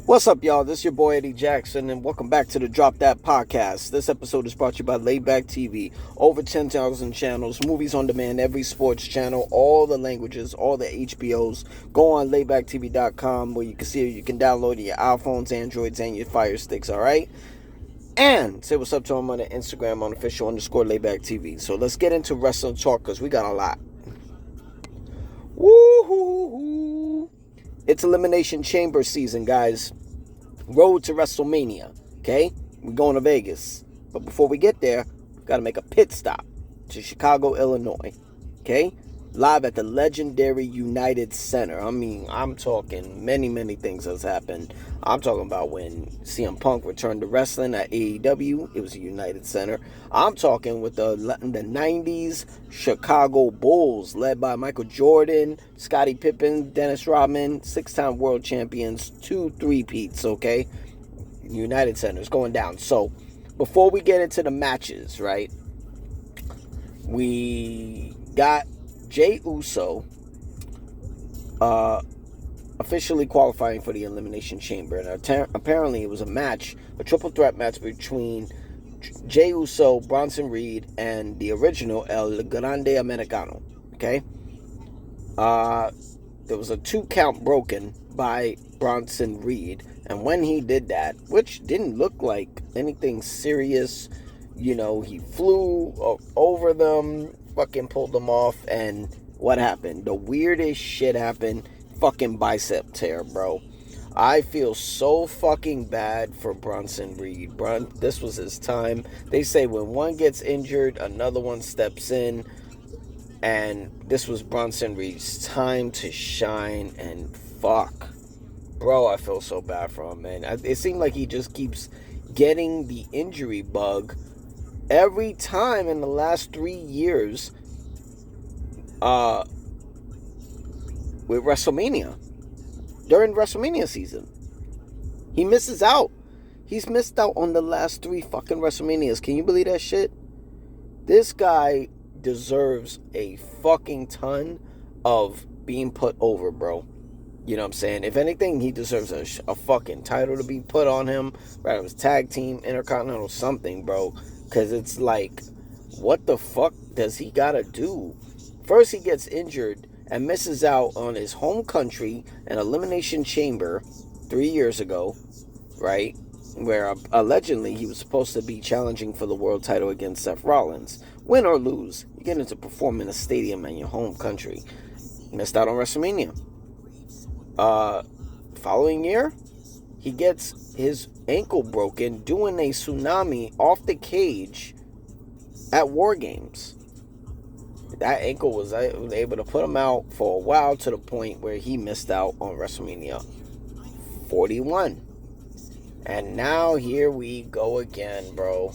What's up, y'all? This is your boy Eddie Jackson, and welcome back to the Drop That Podcast. This episode is brought to you by Laidback TV. Over 10,000 channels, movies on demand, every sports channel, all the languages, all the HBOs. Go on laidbacktv.com where you can see it. You can download it your iPhones, Androids, and your Fire Sticks, all right? And say what's up to them on the Instagram on official_laidbacktv. So let's get into wrestling talk because we got a lot. Woo-hoo-hoo. It's Elimination Chamber season, guys. Road to WrestleMania, okay? We're going to Vegas. But before we get there, we've got to make a pit stop to Chicago, Illinois, okay? Live at the legendary United Center. I mean, I'm talking many things has happened. I'm talking about when CM Punk returned to wrestling at AEW. It was a United Center. I'm talking with the 90s Chicago Bulls, led by Michael Jordan, Scottie Pippen, Dennis Rodman, 6-time world champions, 2 3-peats, okay? United Center is going down. So, before we get into the matches, right, we got Jey Uso officially qualifying for the Elimination Chamber. And apparently it was a triple threat match between Jey Uso, Bronson Reed, and the original El Grande Americano. Okay? There was a 2 count broken by Bronson Reed. And when he did that, which didn't look like anything serious, you know, he flew over them, fucking pulled them off, and what happened? The weirdest shit happened. Fucking bicep tear, bro. I feel so fucking bad for Bronson Reed. This was his time. They say when one gets injured, another one steps in. And this was Bronson Reed's time to shine. And fuck. Bro, I feel so bad for him, man. It seemed like he just keeps getting the injury bug every time in the last 3 years with WrestleMania. During WrestleMania season. He misses out. He's missed out on the last 3 fucking WrestleManias. Can you believe that shit? This guy deserves a fucking ton of being put over, bro. You know what I'm saying? If anything, he deserves a fucking title to be put on him. Right? It was tag team, intercontinental, something, bro. Because it's like, what the fuck does he gotta do? First, he gets injured and misses out on his home country, an Elimination Chamber 3 years ago, right? Where allegedly he was supposed to be challenging for the world title against Seth Rollins. Win or lose, you get to perform in a stadium in your home country. Missed out on WrestleMania. Following year, he gets his ankle broken doing a tsunami off the cage at War Games. That ankle was able to put him out for a while to the point where he missed out on WrestleMania 41. And now here we go again, bro.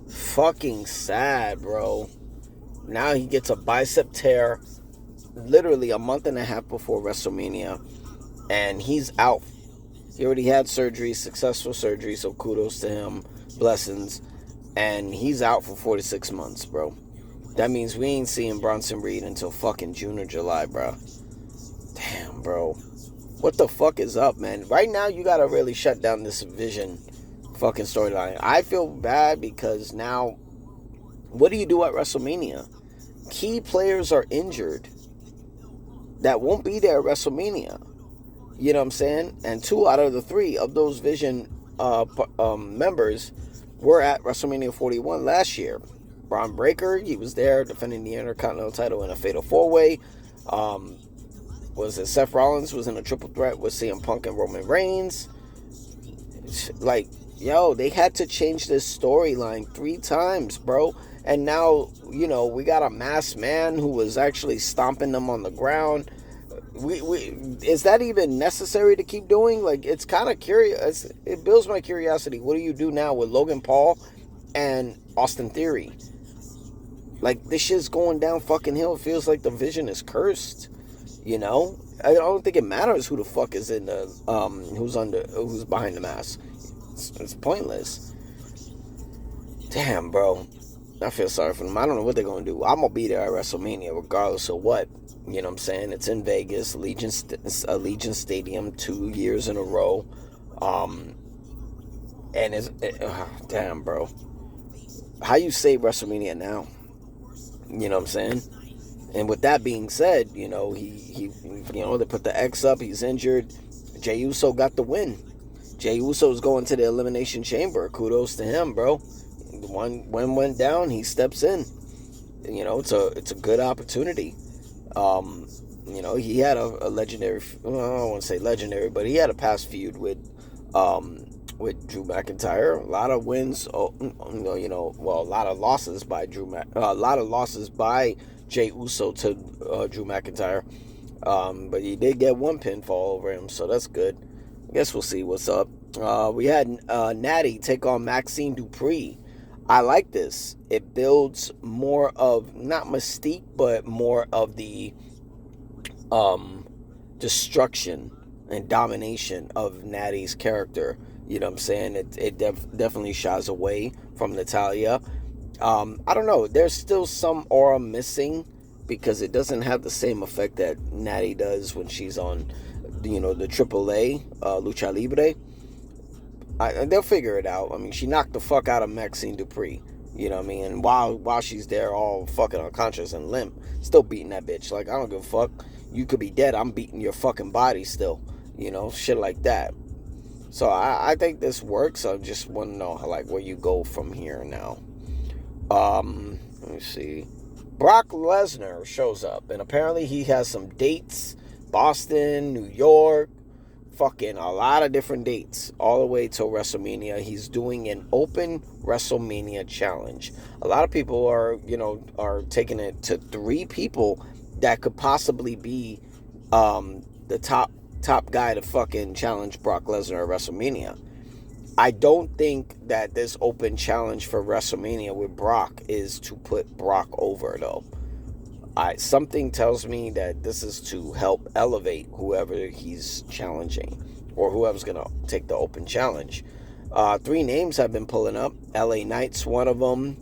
Fucking sad, bro. Now he gets a bicep tear literally a month and a half before WrestleMania. And he's out. He already had surgery, successful surgery, so kudos to him. Blessings. And he's out for 4 to 6 months, bro. That means we ain't seeing Bronson Reed until fucking June or July, bro. Damn, bro. What the fuck is up, man? Right now, you gotta really shut down this Vision fucking storyline. I feel bad because now, what do you do at WrestleMania? Key players are injured that won't be there at WrestleMania. You know what I'm saying? And 2 out of the 3 of those Vision members were at WrestleMania 41 last year. Braun Breaker, he was there defending the Intercontinental title in a Fatal 4-Way. Seth Rollins was in a triple threat with CM Punk and Roman Reigns. Like, yo, they had to change this storyline 3 times, bro. And now, you know, we got a masked man who was actually stomping them on the ground. Is that even necessary to keep doing? Like, it's kind of curious. It builds my curiosity. What do you do now with Logan Paul and Austin Theory? Like, this shit's going down fucking hill. It feels like the Vision is cursed. You know? I don't think it matters who the fuck is in the who's behind the mask. It's pointless. Damn, bro. I feel sorry for them. I don't know what they're gonna do. I'm gonna be there at WrestleMania regardless of what. You know what I'm saying? It's in Vegas, Allegiant Stadium, 2 years in a row. Um, and damn, bro. How you say WrestleMania now? You know what I'm saying? And with that being said, they put the X up. He's injured. Jey Uso got the win. Jey Uso's going to the Elimination Chamber. Kudos to him, bro. One went down, he steps in. It's a good opportunity. He had a legendary. Well, I don't want to say legendary, but he had a past feud with Drew McIntyre. A lot of wins. A lot of losses by a lot of losses by Jey Uso to Drew McIntyre. But he did get one pinfall over him, so that's good. I guess we'll see what's up. We had Natty take on Maxine Dupree. I like this. It builds more of, not mystique, but more of the destruction and domination of Natty's character. You know what I'm saying? It definitely shies away from Natalya. I don't know. There's still some aura missing because it doesn't have the same effect that Natty does when she's on, the AAA, Lucha Libre. They'll figure it out. I mean, she knocked the fuck out of Maxine Dupree. You know what I mean? And while she's there all fucking unconscious and limp, still beating that bitch. Like, I don't give a fuck. You could be dead. I'm beating your fucking body still. Shit like that. So I think this works. I just want to know where you go from here now. Let me see. Brock Lesnar shows up, and apparently he has some dates. Boston, New York, fucking a lot of different dates all the way till WrestleMania. He's doing an open WrestleMania challenge. A lot of people are taking it to 3 people that could possibly be the top guy to fucking challenge Brock Lesnar at WrestleMania. I don't think that this open challenge for WrestleMania with Brock is to put Brock over, though. Something tells me that this is to help elevate whoever he's challenging or whoever's going to take the open challenge. 3 names have been pulling up. LA Knight's one of them,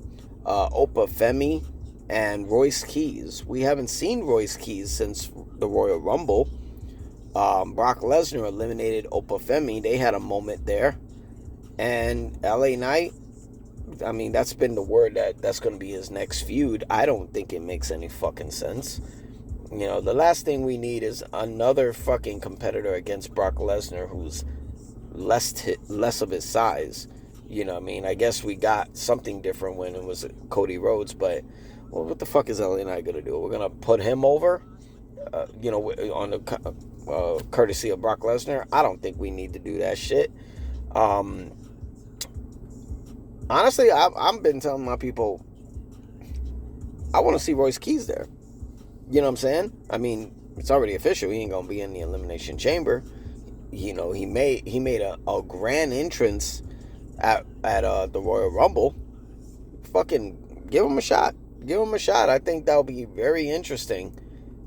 Opa Femi, and Royce Keys. We haven't seen Royce Keys since the Royal Rumble. Brock Lesnar eliminated Opa Femi. They had a moment there. And LA Knight, I mean, that's been the word that's going to be his next feud. I don't think it makes any fucking sense. The last thing we need is another fucking competitor against Brock Lesnar who's less of his size. You know what I mean? I guess we got something different when it was Cody Rhodes, but what the fuck is LA Knight going to do? We're going to put him over, on the courtesy of Brock Lesnar? I don't think we need to do that shit. Honestly, I've been telling my people I want to see Royce Keys there. You know what I'm saying? I mean, it's already official. He ain't gonna be in the Elimination Chamber. He made a grand entrance at the Royal Rumble. Fucking give him a shot. Give him a shot. I think that'll be very interesting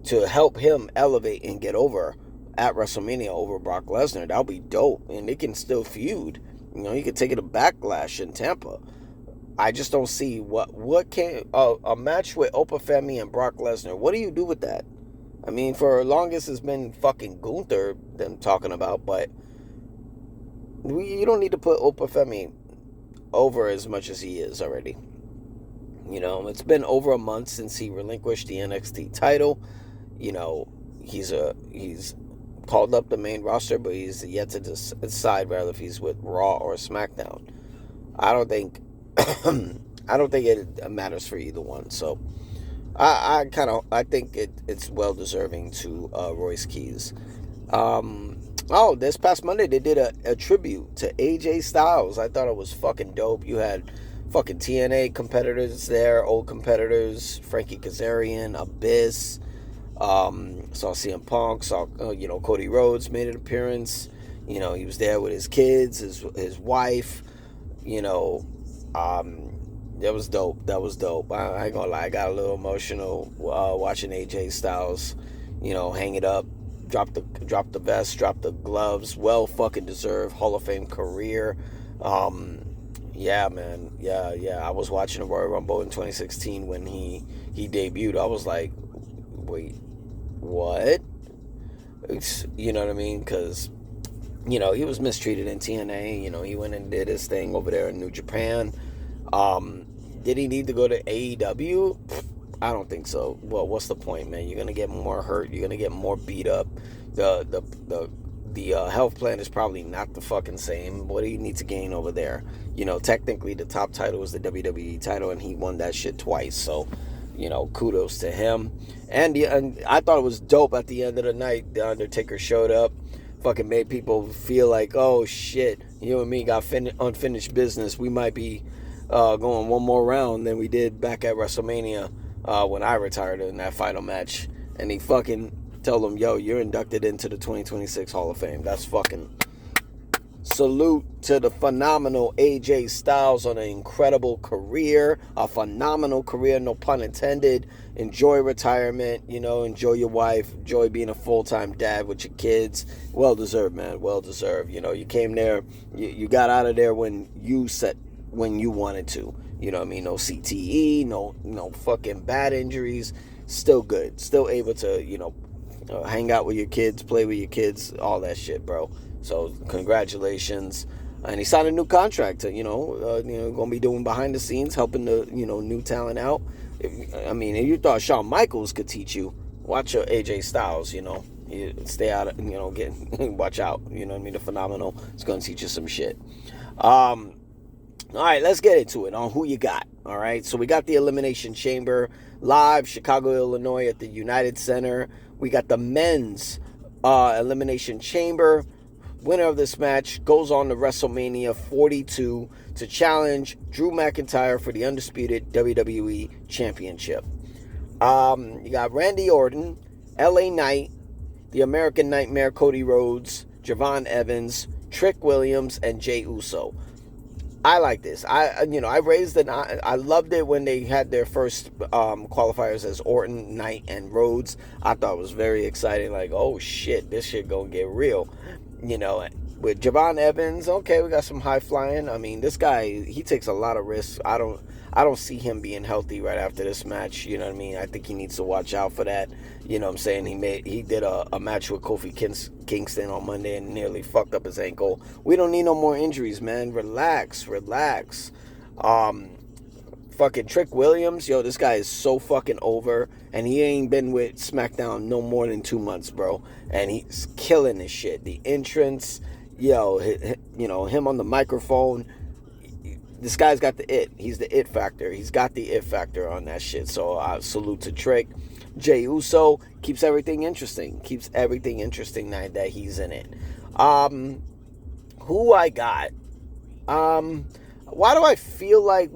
to help him elevate and get over at WrestleMania over Brock Lesnar. That'll be dope, and they can still feud. You could take it to Backlash in Tampa. I just don't see what can a match with Opa Femi and Brock Lesnar. What do you do with that? I mean, for longest it's been fucking Gunther them talking about, but you don't need to put Opa Femi over as much as he is already. It's been over a month since he relinquished the NXT title. He's called up the main roster, but he's yet to decide whether if he's with Raw or SmackDown. I don't think it matters for either one. So I think it's well deserving to Royce Keys. This past Monday they did a tribute to AJ Styles. I thought it was fucking dope. You had fucking TNA competitors there, old competitors, Frankie Kazarian, Abyss. Saw CM Punk, saw Cody Rhodes made an appearance. He was there with his kids, his wife. That was dope. I ain't gonna lie, I got a little emotional watching AJ Styles, hang it up, drop the vest, drop the gloves. Well fucking deserved Hall of Fame career. Yeah, man. Yeah. I was watching the Royal Rumble in 2016 when he debuted. I was like, wait, what? You know what I mean? Because, he was mistreated in TNA. He went and did his thing over there in New Japan. Um, did he need to go to AEW? I don't think so. Well, what's the point, man? You're gonna get more hurt. You're gonna get more beat up. The health plan is probably not the fucking same. What do you need to gain over there? Technically the top title was the WWE title, and he won that shit twice. So, kudos to him. And I thought it was dope at the end of the night. The Undertaker showed up, fucking made people feel like, oh shit, you and me got unfinished business. We might be going one more round than we did back at WrestleMania when I retired in that final match. And he fucking told him, yo, you're inducted into the 2026 Hall of Fame. That's fucking salute to the phenomenal AJ Styles on an incredible career. A phenomenal career, no pun intended. Enjoy retirement, enjoy your wife, enjoy being a full-time dad with your kids. Well deserved, man, well deserved. You came there, you got out of there when you wanted to. You know what I mean? No CTE, no fucking bad injuries. Still good. Still able to, hang out with your kids, play with your kids, all that shit, bro. So congratulations. And he signed a new contract to, going to be doing behind the scenes, helping the, new talent out. If you thought Shawn Michaels could teach you, watch your AJ Styles, You stay out of, watch out. You know what I mean? The phenomenal is going to teach you some shit. All right, let's get into it on who you got. All right, so we got the Elimination Chamber live, Chicago, Illinois at the United Center. We got the men's Elimination Chamber. Winner of this match goes on to WrestleMania 42 to challenge Drew McIntyre for the undisputed WWE Championship. You got Randy Orton, LA Knight, the American Nightmare Cody Rhodes, Javon Evans, Trick Williams, and Jey Uso. I like this. I raised it. I loved it when they had their first qualifiers as Orton, Knight, and Rhodes. I thought it was very exciting. Like, oh shit, this shit gonna get real. With Javon Evans, okay, we got some high flying. I mean, this guy, he takes a lot of risks. I don't see him being healthy right after this match. You know what I mean? I think he needs to watch out for that. You know what I'm saying? He did a match with Kofi Kingston on Monday and nearly fucked up his ankle. We don't need no more injuries, man. Relax. Fucking Trick Williams, yo, this guy is so fucking over, and he ain't been with SmackDown no more than 2 months, bro. And he's killing this shit. The entrance, him on the microphone. This guy's got the it. He's the it factor. He's got the it factor on that shit. So salute to Trick. Jey Uso keeps everything interesting. Now that he's in it. Who I got? Why do I feel like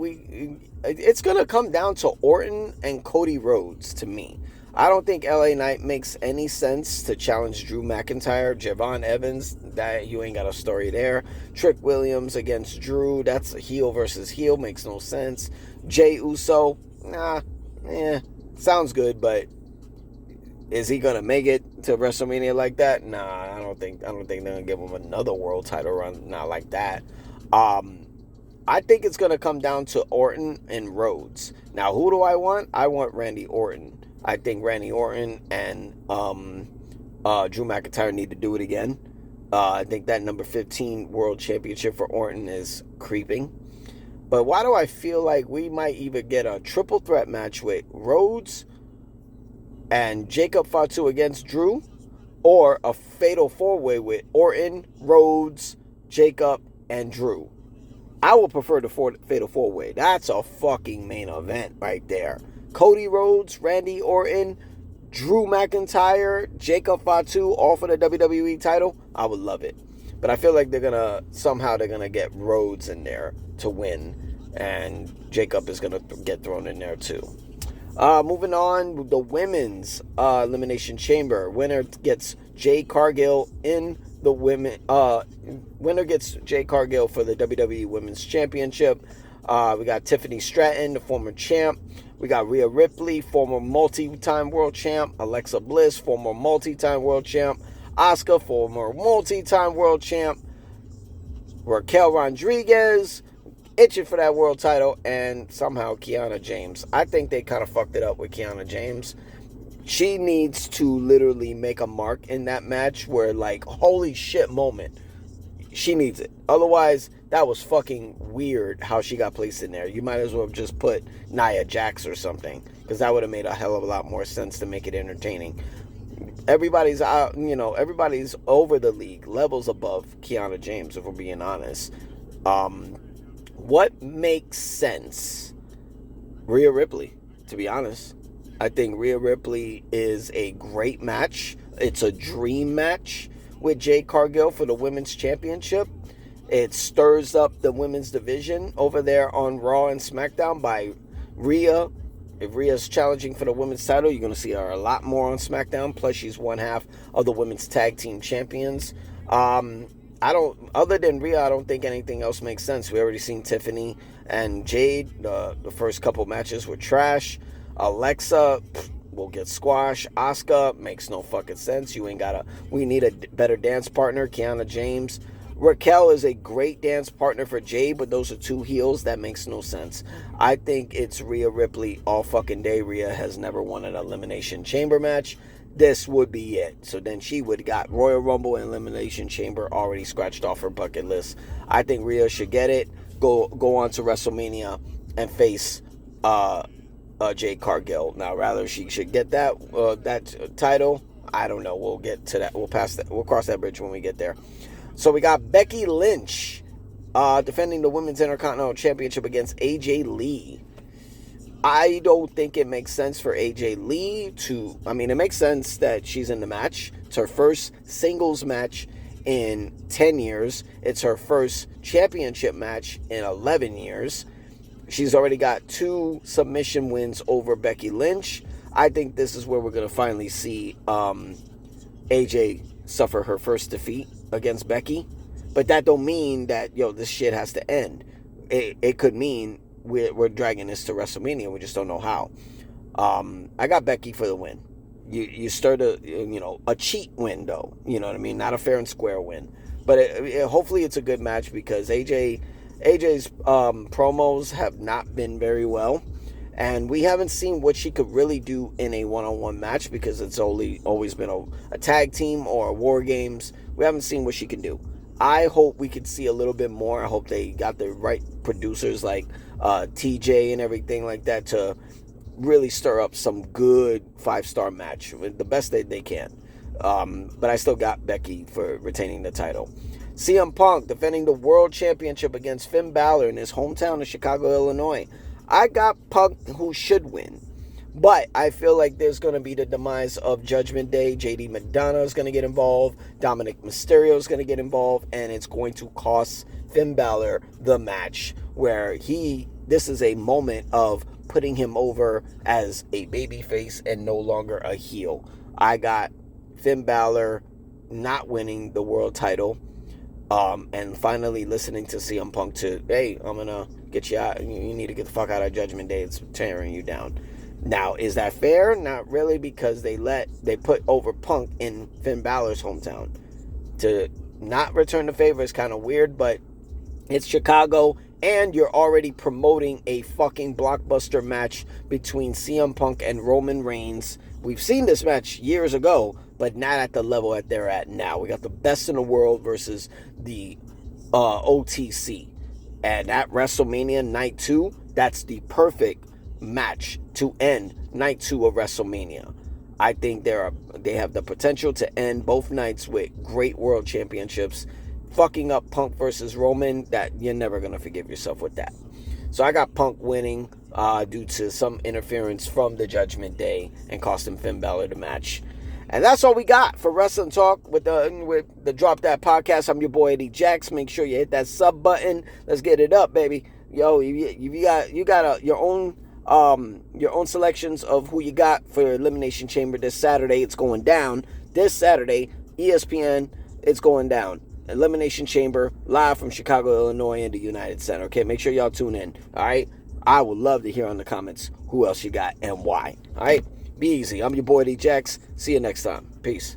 it's going to come down to Orton and Cody Rhodes to me. I don't think LA Knight makes any sense to challenge Drew McIntyre. Javon Evans, that you ain't got a story there. Trick Williams against Drew, that's a heel versus heel, makes no sense. Jey Uso, sounds good, but is he gonna make it to WrestleMania like that? Nah, I don't think they're gonna give him another world title run, not like that. I think it's gonna come down to Orton and Rhodes. Now, who do I want? I want Randy Orton. I think Randy Orton and Drew McIntyre need to do it again. I think that number 15 world championship for Orton is creeping. But why do I feel like we might either get a triple threat match with Rhodes and Jacob Fatu against Drew, or a fatal four-way with Orton, Rhodes, Jacob, and Drew? I would prefer the fatal four-way. That's a fucking main event right there. Cody Rhodes, Randy Orton, Drew McIntyre, Jacob Fatu, all for the WWE title. I would love it. But I feel like they're gonna get Rhodes in there to win, and Jacob is gonna get thrown in there too. Moving on, the women's Elimination Chamber. Winner gets Jade Cargill in the women. Winner gets Jade Cargill for the WWE Women's Championship. We got Tiffany Stratton, the former champ. We got Rhea Ripley, former multi-time world champ. Alexa Bliss, former multi-time world champ. Asuka, former multi-time world champ. Raquel Rodriguez, itching for that world title. And somehow Kiana James. I think they kind of fucked it up with Kiana James. She needs to literally make a mark in that match where, like, holy shit moment. She needs it. Otherwise, that was fucking weird how she got placed in there. You might as well have just put Nia Jax or something, because that would have made a hell of a lot more sense to make it entertaining. Everybody's out, everybody's over the league, levels above Kiana James, if we're being honest. What makes sense? Rhea Ripley, to be honest. I think Rhea Ripley is a great match. It's a dream match with Jade Cargill for the women's championship. It stirs up the women's division over there on Raw and SmackDown by Rhea. If Rhea's challenging for the women's title, you're going to see her a lot more on SmackDown. Plus, she's one half of the women's tag team champions. Other than Rhea, I don't think anything else makes sense. We already seen Tiffany and Jade. The first couple matches were trash. Alexa will get squashed. Asuka makes no fucking sense. We need a better dance partner. Kiana James. Raquel is a great dance partner for Jade, but those are two heels. That makes no sense. I think it's Rhea Ripley all fucking day. Rhea has never won an Elimination Chamber match. This would be it. So then she would have got Royal Rumble and Elimination Chamber already scratched off her bucket list. I think Rhea should get it. Go on to WrestleMania and face Jade Cargill. Now, rather she should get that title. I don't know. We'll get to that. We'll cross that bridge when we get there. So we got Becky Lynch defending the Women's Intercontinental Championship against AJ Lee. I don't think it makes sense for AJ Lee it makes sense that she's in the match. It's her first singles match in 10 years. It's her first championship match in 11 years. She's already got 2 submission wins over Becky Lynch. I think this is where we're going to finally see AJ suffer her first defeat against Becky. But that don't mean that, this shit has to end. It could mean we're dragging this to WrestleMania. We just don't know how. I got Becky for the win. You stirred a cheat win, though. You know what I mean? Not a fair and square win. But hopefully it's a good match, because AJ's promos have not been very well. And we haven't seen what she could really do in a one-on-one match, because it's always been a tag team or a War Games. We haven't seen what she can do. I hope we could see a little bit more. I hope they got the right producers like TJ and everything like that to really stir up some good 5-star match, the best they can. But I still got Becky for retaining the title. CM Punk defending the World Championship against Finn Balor in his hometown of Chicago, Illinois. I got Punk, who should win. But I feel like there's going to be the demise of Judgment Day. JD McDonough is going to get involved. Dominic Mysterio is going to get involved. And it's going to cost Finn Balor the match, where this is a moment of putting him over as a babyface and no longer a heel. I got Finn Balor not winning the world title. And finally listening to CM Punk hey, I'm going to get you out. You need to get the fuck out of Judgment Day. It's tearing you down. Now, is that fair? Not really, because they put over Punk in Finn Balor's hometown. To not return the favor is kind of weird, but it's Chicago, and you're already promoting a fucking blockbuster match between CM Punk and Roman Reigns. We've seen this match years ago, but not at the level that they're at now. We got the best in the world versus the OTC. And at WrestleMania Night 2, that's the perfect match to end Night 2 of WrestleMania. I think they have the potential to end both nights with great world championships. Fucking up Punk versus Roman, that you're never going to forgive yourself with that. So I got Punk winning due to some interference from the Judgment Day and costing Finn Balor the match. And that's all we got for Wrestling Talk with the Drop That Podcast. I'm your boy Eddie Jax. Make sure you hit that sub button. Let's get it up, baby. Yo, you got your own selections of who you got for Elimination Chamber this Saturday. It's going down this Saturday. ESPN, it's going down. Elimination Chamber, live from Chicago, Illinois, in the United Center. Okay, make sure y'all tune in. All right, I would love to hear in the comments who else you got and why. All right, be easy. I'm your boy D Jax. See you next time. Peace.